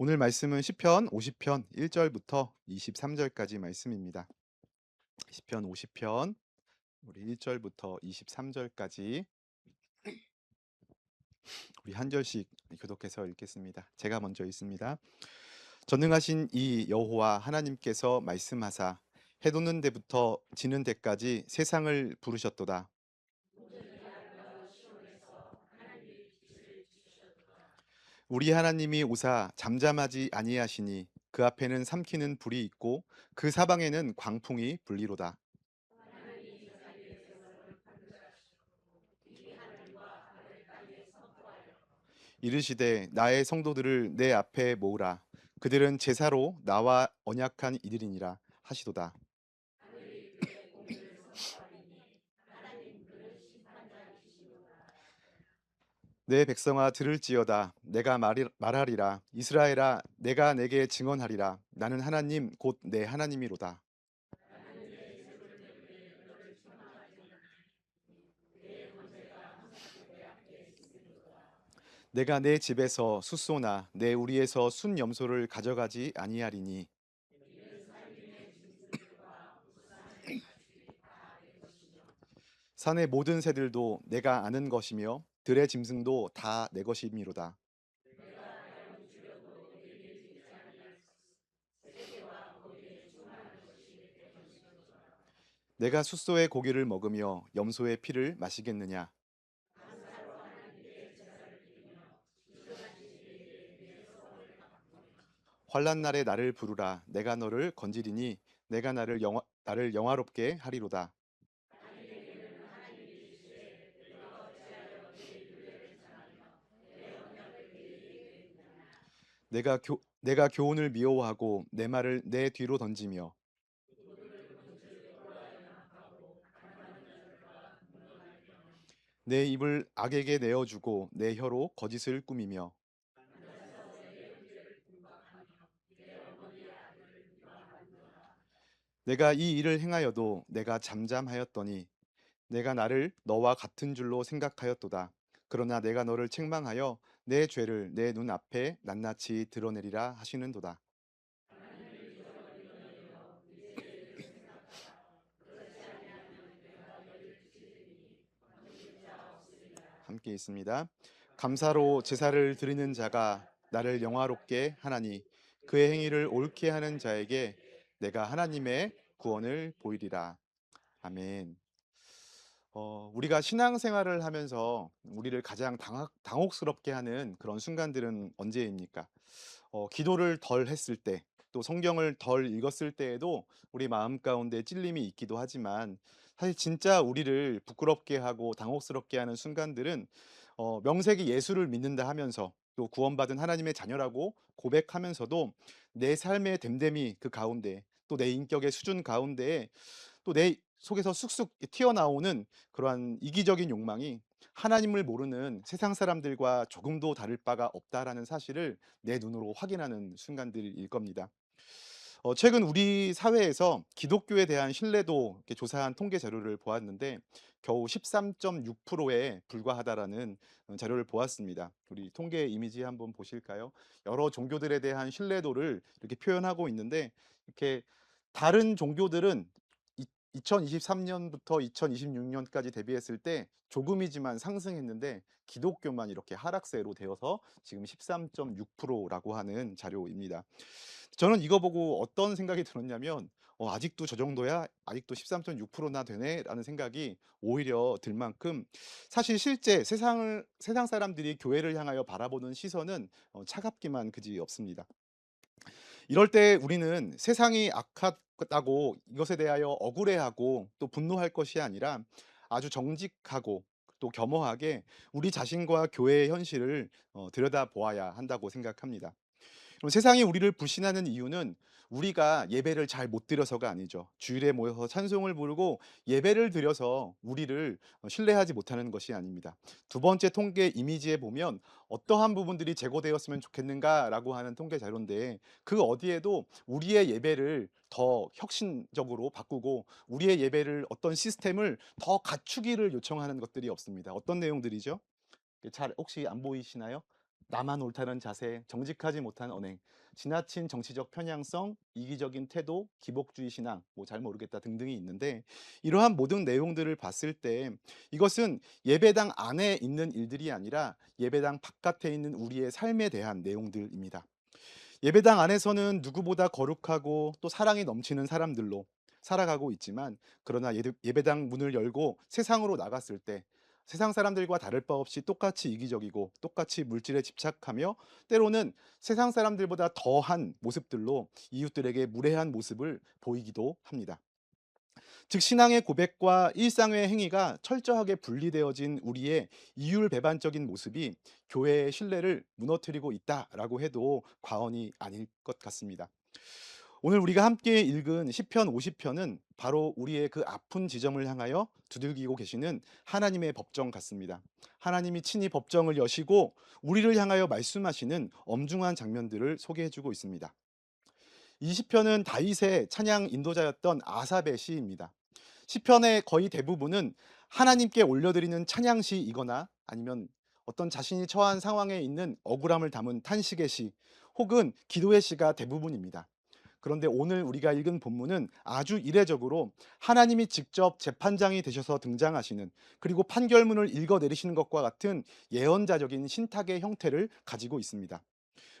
오늘 말씀은 시편 50편 1절부터 23절까지 말씀입니다. 시편 50편 우리 1절부터 23절까지 우리 한 절씩 교독해서 읽겠습니다. 제가 먼저 읽습니다. 전능하신 이 여호와 하나님께서 말씀하사 해 돋는 데부터 지는 데까지 세상을 부르셨도다. 우리 하나님이 오사 잠잠하지 아니하시니 그 앞에는 삼키는 불이 있고 그 사방에는 광풍이 불리로다. 이르시되 나의 성도들을 내 앞에 모으라. 그들은 제사로 나와 언약한 이들이니라 하시도다. 내 백성아 들을지어다. 내가 말하리라. 이스라엘아 내가 내게 증언하리라. 나는 하나님 곧 내 하나님이로다. 내가 내 집에서 숫소나 내 우리에서 순 염소를 가져가지 아니하리니 산의 모든 새들도 내가 아는 것이며 들의 짐승도 다 내 것이미로다. 내가 숫소의 고기를 먹으며 염소의 피를 마시겠느냐? 환난 날에 나를 부르라. 내가 너를 건지리니 내가 나를 영화롭게 하리로다. 내가 교훈을 미워하고 내 말을 내 뒤로 던지며 내 입을 악에게 내어주고 내 혀로 거짓을 꾸미며 내가 이 일을 행하여도 내가 잠잠하였더니 내가 나를 너와 같은 줄로 생각하였도다. 그러나 내가 너를 책망하여 내 죄를 내 눈 앞에 낱낱이 드러내리라 하시는도다. 함께 있습니다. 감사로 제사를 드리는 자가 나를 영화롭게 하나니 그의 행위를 옳게 하는 자에게 내가 하나님의 구원을 보이리라. 아멘. 우리가 신앙생활을 하면서 우리를 가장 당혹스럽게 하는 그런 순간들은 언제입니까? 기도를 덜 했을 때, 또 성경을 덜 읽었을 때에도 우리 마음 가운데 찔림이 있기도 하지만 사실 진짜 우리를 부끄럽게 하고 당혹스럽게 하는 순간들은 명색이 예수를 믿는다 하면서 또 구원받은 하나님의 자녀라고 고백하면서도 내 삶의 됨됨이 그 가운데 또 내 인격의 수준 가운데에 또 내 속에서 쑥쑥 튀어나오는 그러한 이기적인 욕망이 하나님을 모르는 세상 사람들과 조금도 다를 바가 없다라는 사실을 내 눈으로 확인하는 순간들일 겁니다. 최근 우리 사회에서 기독교에 대한 신뢰도 이렇게 조사한 통계 자료를 보았는데 겨우 13.6%에 불과하다라는 자료를 보았습니다. 우리 통계 이미지 한번 보실까요? 여러 종교들에 대한 신뢰도를 이렇게 표현하고 있는데 이렇게 다른 종교들은 2023년부터 2026년까지 대비했을 때 조금이지만 상승했는데 기독교만 이렇게 하락세로 되어서 지금 13.6%라고 하는 자료입니다. 저는 이거 보고 어떤 생각이 들었냐면 '아직도 저 정도야? 아직도 13.6%나 되네?'라는 생각이 오히려 들 만큼 사실 실제 세상 사람들이 교회를 향하여 바라보는 시선은 차갑기만 그지 없습니다. 이럴 때 우리는 세상이 악하다고 이것에 대하여 억울해하고 또 분노할 것이 아니라 아주 정직하고 또 겸허하게 우리 자신과 교회의 현실을 들여다보아야 한다고 생각합니다. 그럼 세상이 우리를 불신하는 이유는 우리가 예배를 잘 못 드려서가 아니죠. 주일에 모여서 찬송을 부르고 예배를 드려서 우리를 신뢰하지 못하는 것이 아닙니다. 두 번째 통계 이미지에 보면 어떠한 부분들이 제고되었으면 좋겠는가라고 하는 통계 자료인데 그 어디에도 우리의 예배를 더 혁신적으로 바꾸고 우리의 예배를 어떤 시스템을 더 갖추기를 요청하는 것들이 없습니다. 어떤 내용들이죠? 잘 혹시 안 보이시나요? 나만 옳다는 자세, 정직하지 못한 언행, 지나친 정치적 편향성, 이기적인 태도, 기복주의 신앙, 뭐 잘 모르겠다 등등이 있는데 이러한 모든 내용들을 봤을 때 이것은 예배당 안에 있는 일들이 아니라 예배당 바깥에 있는 우리의 삶에 대한 내용들입니다. 예배당 안에서는 누구보다 거룩하고 또 사랑이 넘치는 사람들로 살아가고 있지만 그러나 예배당 문을 열고 세상으로 나갔을 때 세상 사람들과 다를 바 없이 똑같이 이기적이고 똑같이 물질에 집착하며 때로는 세상 사람들보다 더한 모습들로 이웃들에게 무례한 모습을 보이기도 합니다. 즉 신앙의 고백과 일상의 행위가 철저하게 분리되어진 우리의 이율배반적인 모습이 교회의 신뢰를 무너뜨리고 있다라고 해도 과언이 아닐 것 같습니다. 오늘 우리가 함께 읽은 시편 50편은 바로 우리의 그 아픈 지점을 향하여 두들기고 계시는 하나님의 법정 같습니다. 하나님이 친히 법정을 여시고 우리를 향하여 말씀하시는 엄중한 장면들을 소개해 주고 있습니다. 이 시편은 다윗의 찬양 인도자였던 아삽의 시입니다. 시편의 거의 대부분은 하나님께 올려드리는 찬양시이거나 아니면 어떤 자신이 처한 상황에 있는 억울함을 담은 탄식의 시 혹은 기도의 시가 대부분입니다. 그런데 오늘 우리가 읽은 본문은 아주 이례적으로 하나님이 직접 재판장이 되셔서 등장하시는 그리고 판결문을 읽어 내리시는 것과 같은 예언자적인 신탁의 형태를 가지고 있습니다.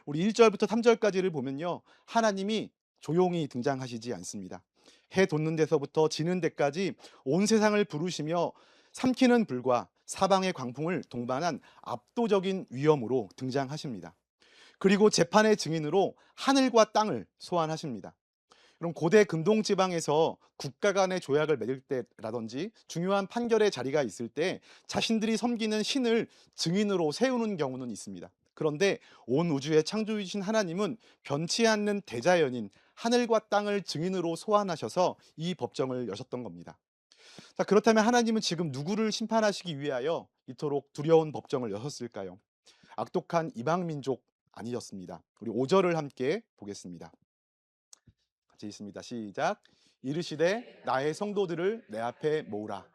우리 1절부터 3절까지를 보면요. 하나님이 조용히 등장하시지 않습니다. 해 돋는 데서부터 지는 데까지 온 세상을 부르시며 삼키는 불과 사방의 광풍을 동반한 압도적인 위엄으로 등장하십니다. 그리고 재판의 증인으로 하늘과 땅을 소환하십니다. 그럼 고대 근동 지방에서 국가 간의 조약을 맺을 때라든지 중요한 판결의 자리가 있을 때 자신들이 섬기는 신을 증인으로 세우는 경우는 있습니다. 그런데 온 우주의 창조주신 하나님은 변치 않는 대자연인 하늘과 땅을 증인으로 소환하셔서 이 법정을 여셨던 겁니다. 자, 그렇다면 하나님은 지금 누구를 심판하시기 위하여 이토록 두려운 법정을 여셨을까요? 악독한 이방 민족 아니었습니다. 우리 5절을 함께 보겠습니다. 같이 있습니다. 시작. 이르시되 나의 성도들을 내 앞에 모으라.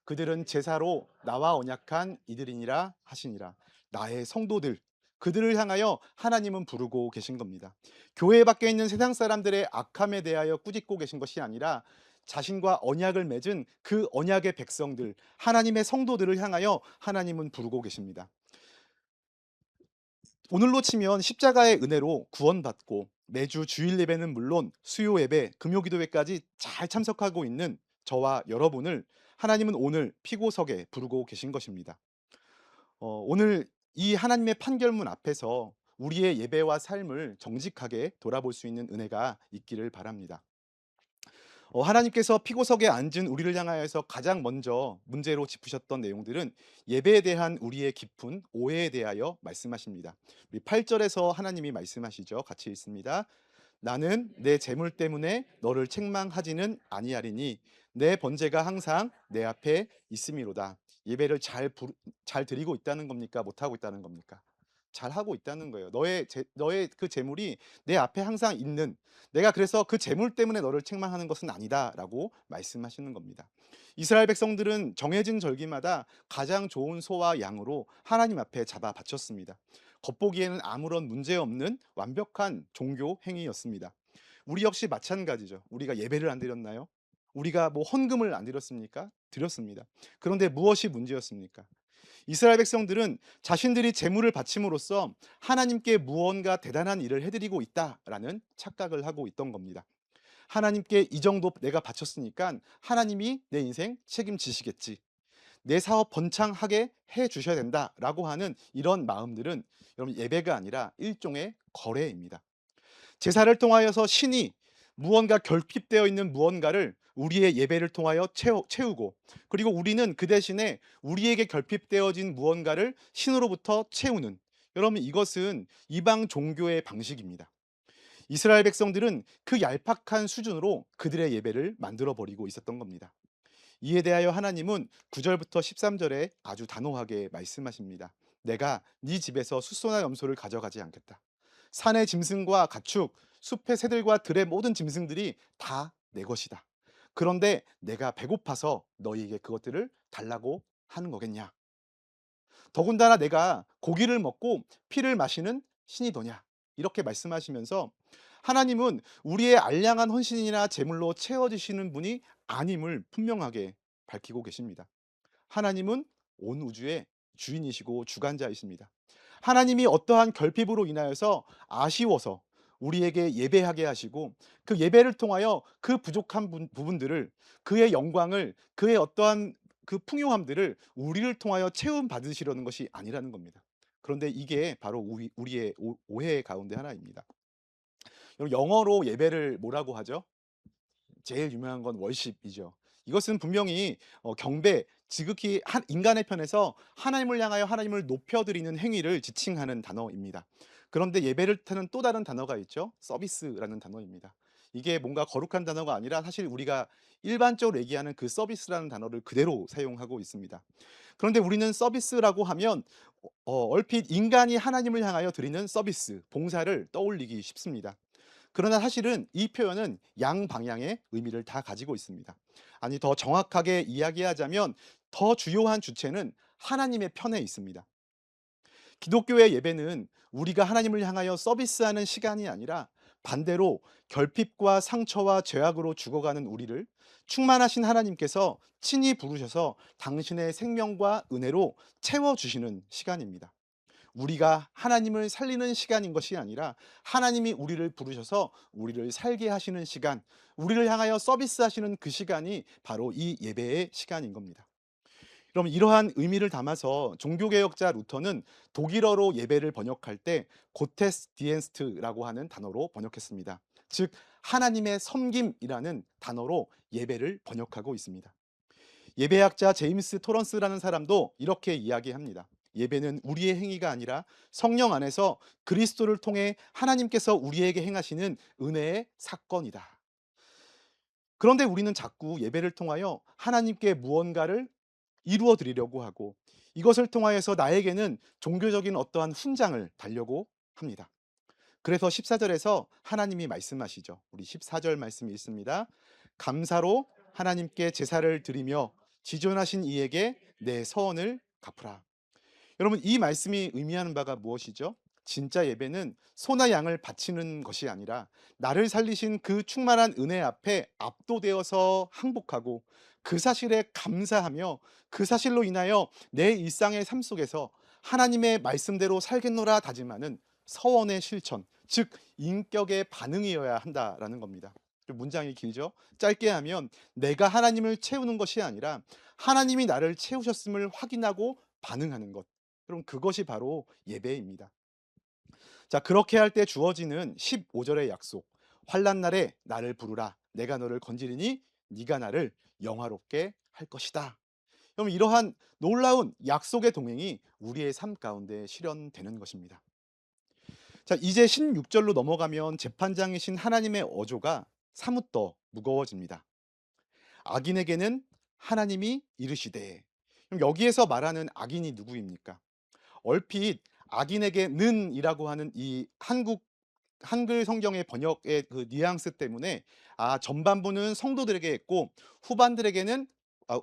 그들은 제사로 나와 언약한 이들이니라 하시니라. 나의 성도들, 그들을 향하여 하나님은 부르고 계신 겁니다. 교회 밖에 있는 세상 사람들의 악함에 대하여 꾸짖고 계신 것이 아니라 자신과 언약을 맺은 그 언약의 백성들, 하나님의 성도들을 향하여 하나님은 부르고 계십니다. 오늘로 치면 십자가의 은혜로 구원받고 매주 주일 예배는 물론 수요 예배, 금요 기도회까지 잘 참석하고 있는 저와 여러분을 하나님은 오늘 피고석에 부르고 계신 것입니다. 오늘 이 하나님의 판결문 앞에서 우리의 예배와 삶을 정직하게 돌아볼 수 있는 은혜가 있기를 바랍니다. 하나님께서 피고석에 앉은 우리를 향하여서 가장 먼저 문제로 짚으셨던 내용들은 예배에 대한 우리의 깊은 오해에 대하여 말씀하십니다. 우리 8절에서 하나님이 말씀하시죠. 같이 읽습니다. 나는 내 재물 때문에 너를 책망하지는 아니하리니 내 번제가 항상 내 앞에 있음이로다. 예배를 잘 드리고 있다는 겁니까? 못하고 있다는 겁니까? 잘하고 있다는 거예요. 너의 그 재물이 내 앞에 항상 있는, 내가 그래서 그 재물 때문에 너를 책망하는 것은 아니다라고 말씀하시는 겁니다. 이스라엘 백성들은 정해진 절기마다 가장 좋은 소와 양으로 하나님 앞에 잡아 바쳤습니다. 겉보기에는 아무런 문제 없는 완벽한 종교 행위였습니다. 우리 역시 마찬가지죠. 우리가 예배를 안 드렸나요? 우리가 뭐 헌금을 안 드렸습니까? 드렸습니다. 그런데 무엇이 문제였습니까? 이스라엘 백성들은 자신들이 제물을 바침으로써 하나님께 무언가 대단한 일을 해드리고 있다라는 착각을 하고 있던 겁니다. 하나님께 이 정도 내가 바쳤으니까 하나님이 내 인생 책임지시겠지. 내 사업 번창하게 해 주셔야 된다라고 하는 이런 마음들은 여러분 예배가 아니라 일종의 거래입니다. 제사를 통하여서 신이 무언가 결핍되어 있는 무언가를 우리의 예배를 통하여 채우고 그리고 우리는 그 대신에 우리에게 결핍되어진 무언가를 신으로부터 채우는 여러분 이것은 이방 종교의 방식입니다. 이스라엘 백성들은 그 얄팍한 수준으로 그들의 예배를 만들어 버리고 있었던 겁니다. 이에 대하여 하나님은 9절부터 13절에 아주 단호하게 말씀하십니다. 내가 네 집에서 숫소나 염소를 가져가지 않겠다. 산의 짐승과 가축, 숲의 새들과 들의 모든 짐승들이 다 내 것이다. 그런데 내가 배고파서 너희에게 그것들을 달라고 하는 거겠냐? 더군다나 내가 고기를 먹고 피를 마시는 신이더냐. 이렇게 말씀하시면서 하나님은 우리의 알량한 헌신이나 제물로 채워지시는 분이 아님을 분명하게 밝히고 계십니다. 하나님은 온 우주의 주인이시고 주관자이십니다. 하나님이 어떠한 결핍으로 인하여서 아쉬워서 우리에게 예배하게 하시고 그 예배를 통하여 그 부족한 부분들을, 그의 영광을, 그의 어떠한 그 풍요함들을 우리를 통하여 채움 받으시려는 것이 아니라는 겁니다. 그런데 이게 바로 우리의 오해 가운데 하나입니다. 여러분, 영어로 예배를 뭐라고 하죠? 제일 유명한 건 월십이죠. 이것은 분명히 경배, 지극히 한 인간의 편에서 하나님을 향하여 하나님을 높여드리는 행위를 지칭하는 단어입니다. 그런데 예배를 뜻하는 또 다른 단어가 있죠. 서비스라는 단어입니다. 이게 뭔가 거룩한 단어가 아니라 사실 우리가 일반적으로 얘기하는 그 서비스라는 단어를 그대로 사용하고 있습니다. 그런데 우리는 서비스라고 하면 얼핏 인간이 하나님을 향하여 드리는 서비스, 봉사를 떠올리기 쉽습니다. 그러나 사실은 이 표현은 양방향의 의미를 다 가지고 있습니다. 아니, 더 정확하게 이야기하자면 더 주요한 주체는 하나님의 편에 있습니다. 기독교의 예배는 우리가 하나님을 향하여 서비스하는 시간이 아니라 반대로 결핍과 상처와 죄악으로 죽어가는 우리를 충만하신 하나님께서 친히 부르셔서 당신의 생명과 은혜로 채워주시는 시간입니다. 우리가 하나님을 살리는 시간인 것이 아니라 하나님이 우리를 부르셔서 우리를 살게 하시는 시간, 우리를 향하여 서비스하시는 그 시간이 바로 이 예배의 시간인 겁니다. 그럼 이러한 의미를 담아서 종교개혁자 루터는 독일어로 예배를 번역할 때 고테스 디엔스트라고 하는 단어로 번역했습니다. 즉 하나님의 섬김이라는 단어로 예배를 번역하고 있습니다. 예배학자 제임스 토런스라는 사람도 이렇게 이야기합니다. 예배는 우리의 행위가 아니라 성령 안에서 그리스도를 통해 하나님께서 우리에게 행하시는 은혜의 사건이다. 그런데 우리는 자꾸 예배를 통하여 하나님께 무언가를 이루어 드리려고 하고 이것을 통하여서 나에게는 종교적인 어떠한 훈장을 달려고 합니다. 그래서 14절에서 하나님이 말씀하시죠. 우리 14절 말씀이 있습니다. 감사로 하나님께 제사를 드리며 지존하신 이에게 내 서원을 갚으라. 여러분, 이 말씀이 의미하는 바가 무엇이죠? 진짜 예배는 소나 양을 바치는 것이 아니라 나를 살리신 그 충만한 은혜 앞에 압도되어서 항복하고 그 사실에 감사하며 그 사실로 인하여 내 일상의 삶 속에서 하나님의 말씀대로 살겠노라 다짐하는 서원의 실천, 즉 인격의 반응이어야 한다라는 겁니다. 좀 문장이 길죠? 짧게 하면 내가 하나님을 채우는 것이 아니라 하나님이 나를 채우셨음을 확인하고 반응하는 것. 그럼 그것이 바로 예배입니다. 자, 그렇게 할 때 주어지는 15절의 약속. 환난 날에 나를 부르라. 내가 너를 건지리니 네가 나를 영화롭게 할 것이다. 그럼 이러한 놀라운 약속의 동행이 우리의 삶 가운데 실현되는 것입니다. 자, 이제 16절로 넘어가면 재판장이신 하나님의 어조가 사뭇 더 무거워집니다. 악인에게는 하나님이 이르시되. 그럼 여기에서 말하는 악인이 누구입니까? 얼핏 악인에게는이라고 하는 이 한글 성경의 번역의 그 뉘앙스 때문에 전반부는 성도들에게 했고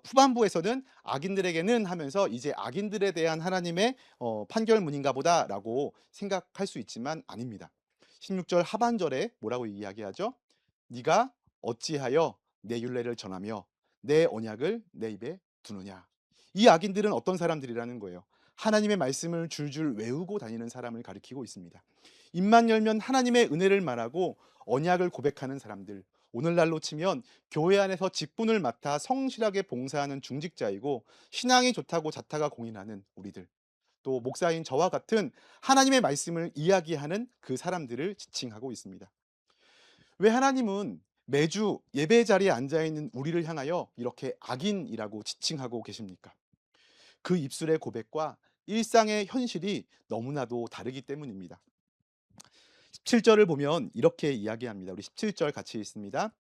후반부에서는 악인들에게는 하면서 이제 악인들에 대한 하나님의 판결문인가 보다라고 생각할 수 있지만 아닙니다. 16절 하반절에 뭐라고 이야기하죠? 네가 어찌하여 내 율례를 전하며 내 언약을 내 입에 두느냐. 이 악인들은 어떤 사람들이라는 거예요? 하나님의 말씀을 줄줄 외우고 다니는 사람을 가리키고 있습니다. 입만 열면 하나님의 은혜를 말하고 언약을 고백하는 사람들. 오늘날로 치면 교회 안에서 직분을 맡아 성실하게 봉사하는 중직자이고 신앙이 좋다고 자타가 공인하는 우리들. 또 목사인 저와 같은 하나님의 말씀을 이야기하는 그 사람들을 지칭하고 있습니다. 왜 하나님은 매주 예배 자리에 앉아 있는 우리를 향하여 이렇게 악인이라고 지칭하고 계십니까? 그 입술의 고백과 일상의 현실이 너무나도 다르기 때문입니다. 17절을 보면 이렇게 이야기합니다. 우리 17절 같이 읽습니다.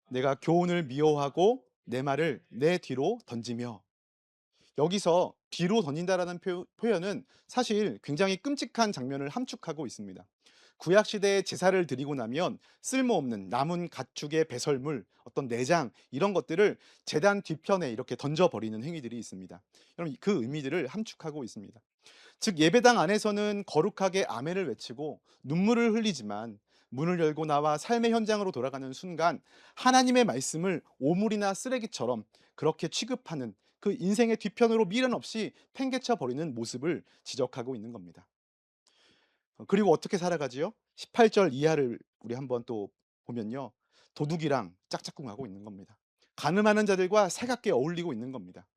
내가 교훈을 미워하고 내 말을 내 뒤로 던지며. 여기서 뒤로 던진다라는 표현은 사실 굉장히 끔찍한 장면을 함축하고 있습니다. 구약 시대에 제사를 드리고 나면 쓸모없는 남은 가축의 배설물, 어떤 내장 이런 것들을 제단 뒤편에 이렇게 던져 버리는 행위들이 있습니다. 여러분 그 의미들을 함축하고 있습니다. 즉 예배당 안에서는 거룩하게 아멘을 외치고 눈물을 흘리지만 문을 열고 나와 삶의 현장으로 돌아가는 순간 하나님의 말씀을 오물이나 쓰레기처럼 그렇게 취급하는 그 인생의 뒤편으로 미련 없이 팽개쳐 버리는 모습을 지적하고 있는 겁니다. 그리고 어떻게 살아가지요? 18절 이하를 우리 한번 또 보면요. 도둑이랑 짝짝꿍하고 있는 겁니다. 가늠하는 자들과 살갑게 어울리고 있는 겁니다.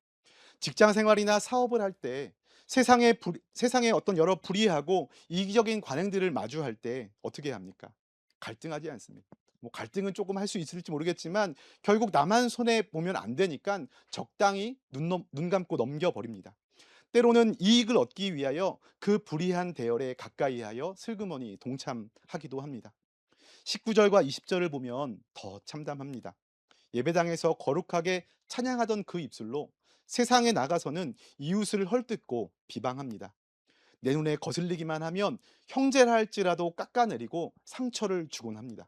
직장 생활이나 사업을 할 때 세상의 어떤 여러 불의하고 이기적인 관행들을 마주할 때 어떻게 합니까? 갈등하지 않습니다. 뭐 갈등은 조금 할 수 있을지 모르겠지만 결국 나만 손해 보면 안 되니까 적당히 눈 감고 넘겨 버립니다. 때로는 이익을 얻기 위하여 그 불의한 대열에 가까이하여 슬그머니 동참하기도 합니다. 19절과 20절을 보면 더 참담합니다. 예배당에서 거룩하게 찬양하던 그 입술로 세상에 나가서는 이웃을 헐뜯고 비방합니다. 내 눈에 거슬리기만 하면 형제라 할지라도 깎아내리고 상처를 주곤 합니다.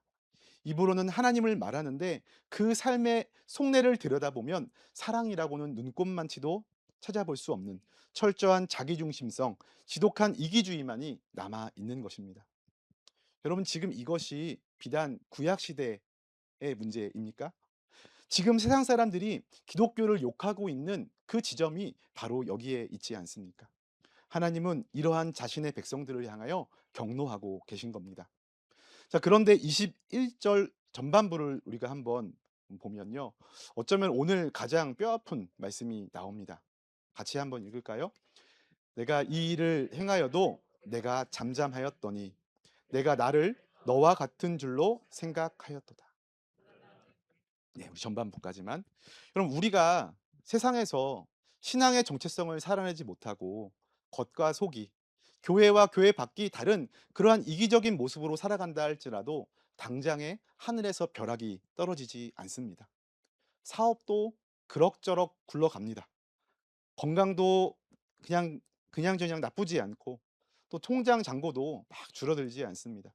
입으로는 하나님을 말하는데 그 삶의 속내를 들여다보면 사랑이라고는 눈꼽만치도 찾아볼 수 없는 철저한 자기중심성, 지독한 이기주의만이 남아 있는 것입니다. 여러분 지금 이것이 비단 구약 시대의 문제입니까? 지금 세상 사람들이 기독교를 욕하고 있는 그 지점이 바로 여기에 있지 않습니까? 하나님은 이러한 자신의 백성들을 향하여 경노하고 계신 겁니다. 자, 그런데 21절 전반부를 우리가 한번 보면요. 어쩌면 오늘 가장 뼈아픈 말씀이 나옵니다. 같이 한번 읽을까요? 내가 이 일을 행하여도 내가 잠잠하였더니 내가 나를 너와 같은 줄로 생각하였도다. 네, 우리 전반부까지만. 그럼 우리가 세상에서 신앙의 정체성을 살아내지 못하고 겉과 속이 교회와 교회 밖이 다른 그러한 이기적인 모습으로 살아간다 할지라도 당장에 하늘에서 벼락이 떨어지지 않습니다. 사업도 그럭저럭 굴러갑니다. 건강도 그냥 그냥저냥 나쁘지 않고 또 통장 잔고도 막 줄어들지 않습니다.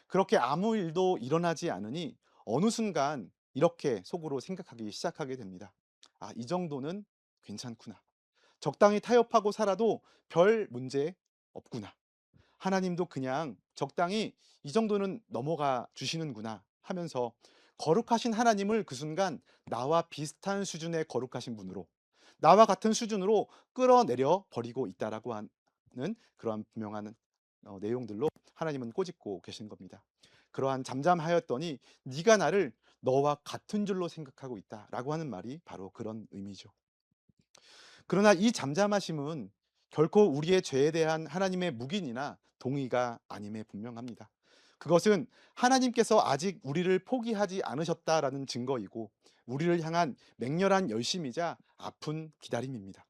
그렇게 아무 일도 일어나지 않으니 어느 순간 이렇게 속으로 생각하기 시작하게 됩니다. '아 이 정도는 괜찮구나. 적당히 타협하고 살아도 별 문제 없구나. 하나님도 그냥 적당히 이 정도는 넘어가 주시는구나.' 하면서 거룩하신 하나님을 그 순간 나와 비슷한 수준의 거룩하신 분으로 나와 같은 수준으로 끌어내려 버리고 있다라고 하는 그러한 분명한 내용들로 하나님은 꼬집고 계신 겁니다. 그러한 잠잠하였더니 네가 나를 너와 같은 줄로 생각하고 있다라고 하는 말이 바로 그런 의미죠. 그러나 이 잠잠하심은 결코 우리의 죄에 대한 하나님의 묵인이나 동의가 아님에 분명합니다. 그것은 하나님께서 아직 우리를 포기하지 않으셨다라는 증거이고 우리를 향한 맹렬한 열심이자 아픈 기다림입니다.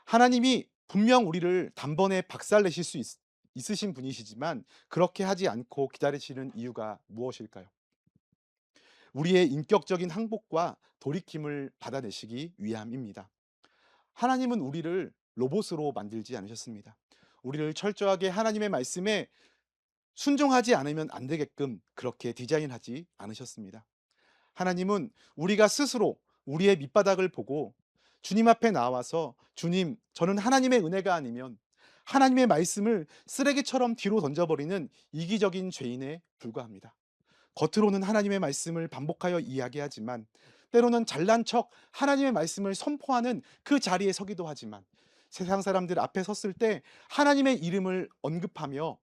하나님이 분명 우리를 단번에 박살내실 수 있으신 분이시지만 그렇게 하지 않고 기다리시는 이유가 무엇일까요? 우리의 인격적인 항복과 돌이킴을 받아내시기 위함입니다. 하나님은 우리를 로봇으로 만들지 않으셨습니다. 우리를 철저하게 하나님의 말씀에 순종하지 않으면 안 되게끔 그렇게 디자인하지 않으셨습니다. 하나님은 우리가 스스로 우리의 밑바닥을 보고 주님 앞에 나와서 "주님, 저는 하나님의 은혜가 아니면 하나님의 말씀을 쓰레기처럼 뒤로 던져버리는 이기적인 죄인에 불과합니다. 겉으로는 하나님의 말씀을 반복하여 이야기하지만 때로는 잘난 척 하나님의 말씀을 선포하는 그 자리에 서기도 하지만 세상 사람들 앞에 섰을 때 하나님의 이름을 언급하며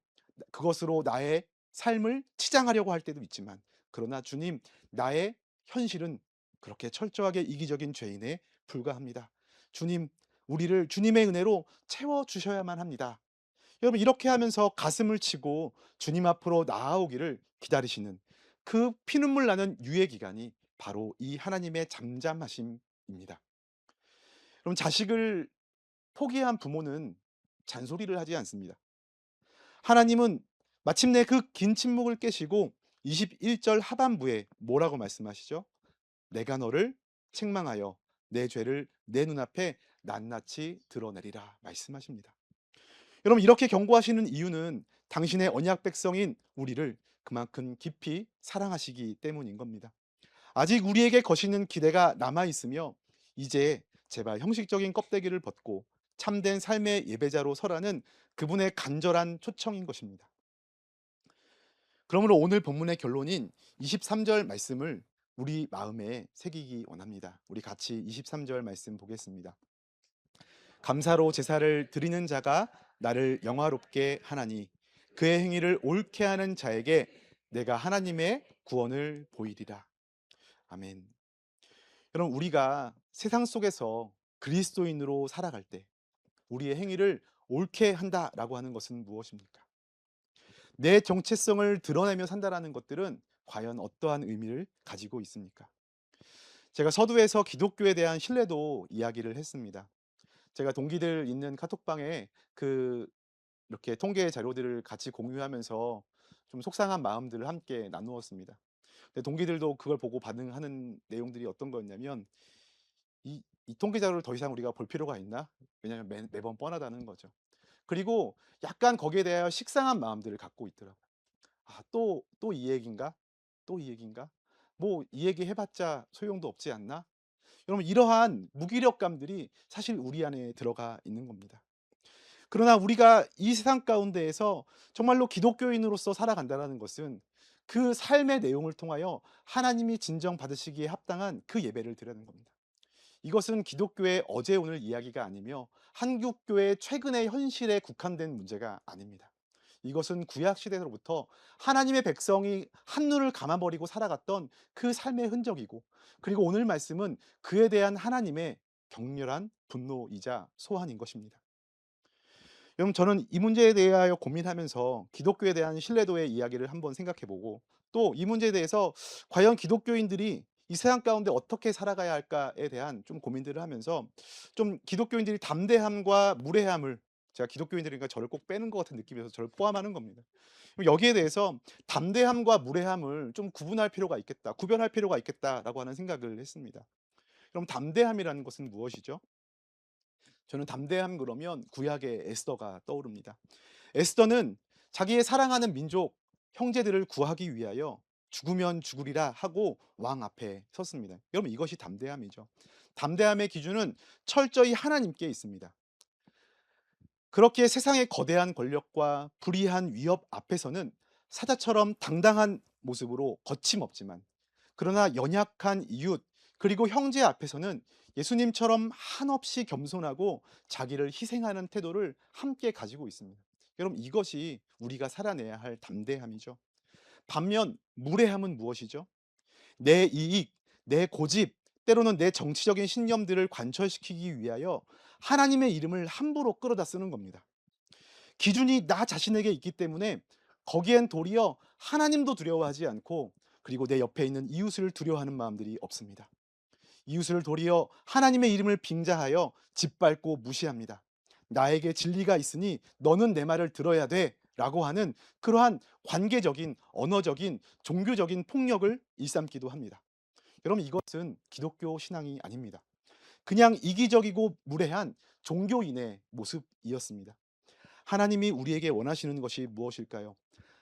그것으로 나의 삶을 치장하려고 할 때도 있지만 그러나 주님, 나의 현실은 그렇게 철저하게 이기적인 죄인에 불과합니다. 주님, 우리를 주님의 은혜로 채워 주셔야만 합니다. 여러분 이렇게 하면서 가슴을 치고 주님 앞으로 나아오기를 기다리시는 그 피눈물 나는 유예 기간이 바로 이 하나님의 잠잠하심입니다. 그럼 자식을 포기한 부모는 잔소리를 하지 않습니다. 하나님은 마침내 그 긴 침묵을 깨시고 21절 하반부에 뭐라고 말씀하시죠? "내가 너를 책망하여 내 죄를 내 눈앞에 낱낱이 드러내리라." 말씀하십니다. 여러분 이렇게 경고하시는 이유는 당신의 언약 백성인 우리를 그만큼 깊이 사랑하시기 때문인 겁니다. 아직 우리에게 거시는 기대가 남아 있으며 이제 제발 형식적인 껍데기를 벗고 참된 삶의 예배자로 서라는 그분의 간절한 초청인 것입니다. 그러므로 오늘 본문의 결론인 23절 말씀을 우리 마음에 새기기 원합니다. 우리 같이 23절 말씀 보겠습니다. 감사로 제사를 드리는 자가 나를 영화롭게 하나니 그의 행위를 옳게 하는 자에게 내가 하나님의 구원을 보이리라. 아멘. 여러분, 우리가 세상 속에서 그리스도인으로 살아갈 때 우리의 행위를 옳게 한다라고 하는 것은 무엇입니까? 내 정체성을 드러내며 산다라는 것들은 과연 어떠한 의미를 가지고 있습니까? 제가 서두에서 기독교에 대한 신뢰도 이야기를 했습니다. 제가 동기들 있는 카톡방에 이렇게 통계 자료들을 같이 공유하면서 좀 속상한 마음들을 함께 나누었습니다. 근데 동기들도 그걸 보고 반응하는 내용들이 어떤 거였냐면 이 통계 자료를 더 이상 우리가 볼 필요가 있나? 왜냐하면 매번 뻔하다는 거죠. 그리고 약간 거기에 대하여 식상한 마음들을 갖고 있더라고요. '아 또 이 얘기인가? 또 이 얘기인가? 뭐 이 얘기 해 봤자 소용도 없지 않나?' 여러분, 이러한 무기력감들이 사실 우리 안에 들어가 있는 겁니다. 그러나 우리가 이 세상 가운데에서 정말로 기독교인으로서 살아간다는 것은 그 삶의 내용을 통하여 하나님이 진정 받으시기에 합당한 그 예배를 드리는 겁니다. 이것은 기독교의 어제 오늘 이야기가 아니며 한국교의 최근의 현실에 국한된 문제가 아닙니다. 이것은 구약 시대로부터 하나님의 백성이 한눈을 감아버리고 살아갔던 그 삶의 흔적이고, 그리고 오늘 말씀은 그에 대한 하나님의 격렬한 분노이자 소환인 것입니다. 여러분, 저는 이 문제에 대하여 고민하면서 기독교에 대한 신뢰도의 이야기를 한번 생각해 보고, 또 이 문제에 대해서 과연 기독교인들이 이 세상 가운데 어떻게 살아가야 할까에 대한 좀 고민들을 하면서 좀 기독교인들이 담대함과 무례함을, 제가 기독교인들이니까 저를 꼭 빼는 것 같은 느낌이어서 저를 포함하는 겁니다. 여기에 대해서 '담대함과 무례함을 좀 구분할 필요가 있겠다. 구별할 필요가 있겠다.'라고 하는 생각을 했습니다. 그럼 담대함이라는 것은 무엇이죠? 저는 담대함 그러면 구약의 에스더가 떠오릅니다. 에스더는 자기의 사랑하는 민족 형제들을 구하기 위하여 죽으면 죽으리라 하고 왕 앞에 섰습니다. 여러분, 이것이 담대함이죠. 담대함의 기준은 철저히 하나님께 있습니다. 그렇게 세상의 거대한 권력과 불의한 위협 앞에서는 사자처럼 당당한 모습으로 거침없지만, 그러나 연약한 이웃 그리고 형제 앞에서는 예수님처럼 한없이 겸손하고 자기를 희생하는 태도를 함께 가지고 있습니다. 여러분, 이것이 우리가 살아내야 할 담대함이죠. 반면 무례함은 무엇이죠? 내 이익, 내 고집, 때로는 내 정치적인 신념들을 관철시키기 위하여 하나님의 이름을 함부로 끌어다 쓰는 겁니다. 기준이 나 자신에게 있기 때문에 거기엔 도리어 하나님도 두려워하지 않고, 그리고 내 옆에 있는 이웃을 두려워하는 마음들이 없습니다. 이웃을 도리어 하나님의 이름을 빙자하여 짓밟고 무시합니다. 나에게 진리가 있으니 너는 내 말을 들어야 돼 라고 하는 그러한 관계적인, 언어적인, 종교적인 폭력을 일삼기도 합니다. 여러분, 이것은 기독교 신앙이 아닙니다. 그냥 이기적이고 무례한 종교인의 모습이었습니다. 하나님이 우리에게 원하시는 것이 무엇일까요?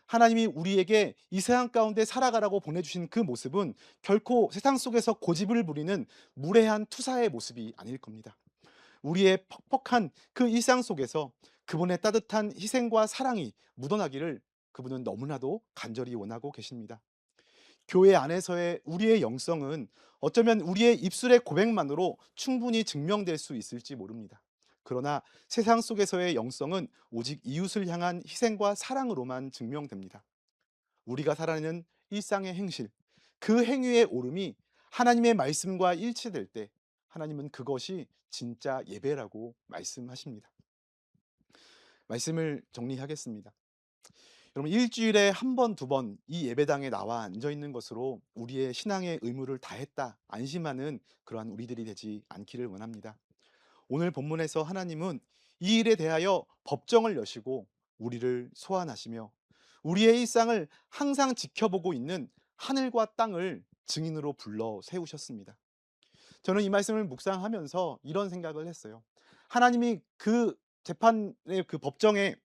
하나님이 우리에게 이 세상 가운데 살아가라고 보내주신 그 모습은 결코 세상 속에서 고집을 부리는 무례한 투사의 모습이 아닐 겁니다. 우리의 퍽퍽한 그 일상 속에서 그분의 따뜻한 희생과 사랑이 묻어나기를 그분은 너무나도 간절히 원하고 계십니다. 교회 안에서의 우리의 영성은 어쩌면 우리의 입술의 고백만으로 충분히 증명될 수 있을지 모릅니다. 그러나 세상 속에서의 영성은 오직 이웃을 향한 희생과 사랑으로만 증명됩니다. 우리가 살아내는 일상의 행실, 그 행위의 오름이 하나님의 말씀과 일치될 때 하나님은 그것이 진짜 예배라고 말씀하십니다. 말씀을 정리하겠습니다. 여러분, 일주일에 한 번, 두 번 이 예배당에 나와 앉아 있는 것으로 우리의 신앙의 의무를 다했다 안심하는 그러한 우리들이 되지 않기를 원합니다. 오늘 본문에서 하나님은 이 일에 대하여 법정을 여시고 우리를 소환하시며 우리의 일상을 항상 지켜보고 있는 하늘과 땅을 증인으로 불러 세우셨습니다. 저는 이 말씀을 묵상하면서 이런 생각을 했어요. 하나님이 그 재판의 그 법정에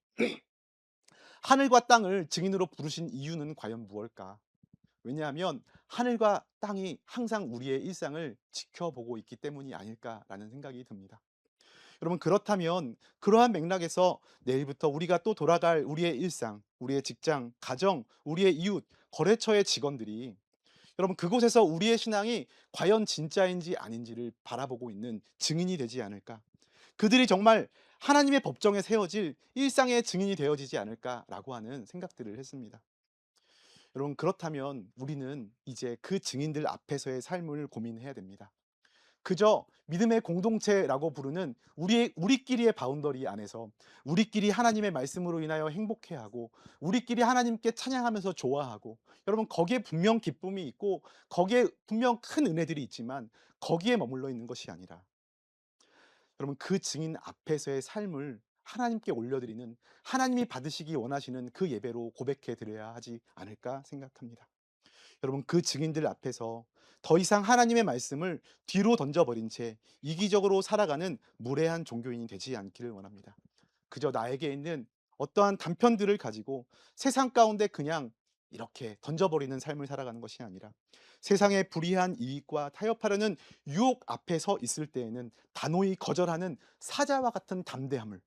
하늘과 땅을 증인으로 부르신 이유는 과연 무엇일까? 왜냐하면 하늘과 땅이 항상 우리의 일상을 지켜보고 있기 때문이 아닐까라는 생각이 듭니다. 여러분, 그렇다면 그러한 맥락에서 내일부터 우리가 또 돌아갈 우리의 일상, 우리의 직장, 가정, 우리의 이웃, 거래처의 직원들이 여러분 그곳에서 우리의 신앙이 과연 진짜인지 아닌지를 바라보고 있는 증인이 되지 않을까? 그들이 정말 하나님의 법정에 세워질 일상의 증인이 되어지지 않을까라고 하는 생각들을 했습니다. 여러분, 그렇다면 우리는 이제 그 증인들 앞에서의 삶을 고민해야 됩니다. 그저 믿음의 공동체라고 부르는 우리끼리의 바운더리 안에서 우리끼리 하나님의 말씀으로 인하여 행복해하고 우리끼리 하나님께 찬양하면서 좋아하고, 여러분 거기에 분명 기쁨이 있고 거기에 분명 큰 은혜들이 있지만 거기에 머물러 있는 것이 아니라 여러분 그 증인 앞에서의 삶을 하나님께 올려드리는, 하나님이 받으시기 원하시는 그 예배로 고백해 드려야 하지 않을까 생각합니다. 여러분 그 증인들 앞에서 더 이상 하나님의 말씀을 뒤로 던져버린 채 이기적으로 살아가는 무례한 종교인이 되지 않기를 원합니다. 그저 나에게 있는 어떠한 단편들을 가지고 세상 가운데 그냥 이렇게 던져버리는 삶을 살아가는 것이 아니라 세상의 불의한 이익과 타협하려는 유혹 앞에 서 있을 때에는 단호히 거절하는 사자와 같은 담대함을,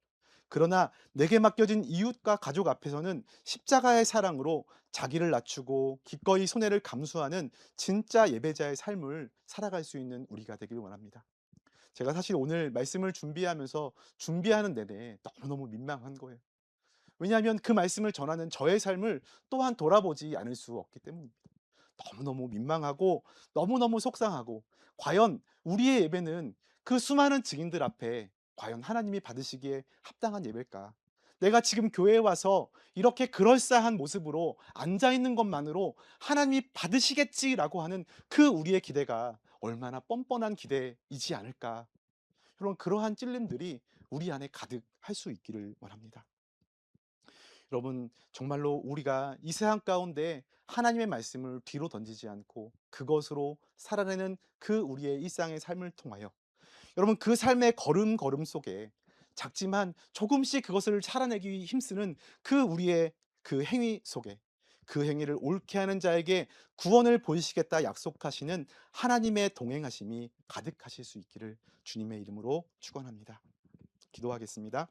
그러나 내게 맡겨진 이웃과 가족 앞에서는 십자가의 사랑으로 자기를 낮추고 기꺼이 손해를 감수하는 진짜 예배자의 삶을 살아갈 수 있는 우리가 되길 원합니다. 제가 사실 오늘 말씀을 준비하면서 준비하는 내내 너무너무 민망한 거예요. 왜냐하면 그 말씀을 전하는 저의 삶을 또한 돌아보지 않을 수 없기 때문입니다. 너무너무 민망하고 너무너무 속상하고, 과연 우리의 예배는 그 수많은 증인들 앞에 과연 하나님이 받으시기에 합당한 예배일까? 내가 지금 교회에 와서 이렇게 그럴싸한 모습으로 앉아 있는 것만으로 하나님이 받으시겠지라고 하는 그 우리의 기대가 얼마나 뻔뻔한 기대이지 않을까? 여러분, 그러한 찔림들이 우리 안에 가득할 수 있기를 원합니다. 여러분, 정말로 우리가 이 세상 가운데 하나님의 말씀을 뒤로 던지지 않고 그것으로 살아내는 그 우리의 일상의 삶을 통하여 여러분 그 삶의 걸음걸음 속에 작지만 조금씩 그것을 살아내기 힘쓰는 그 우리의 그 행위 속에 그 행위를 옳게 하는 자에게 구원을 보이시겠다 약속하시는 하나님의 동행하심이 가득하실 수 있기를 주님의 이름으로 축원합니다. 기도하겠습니다.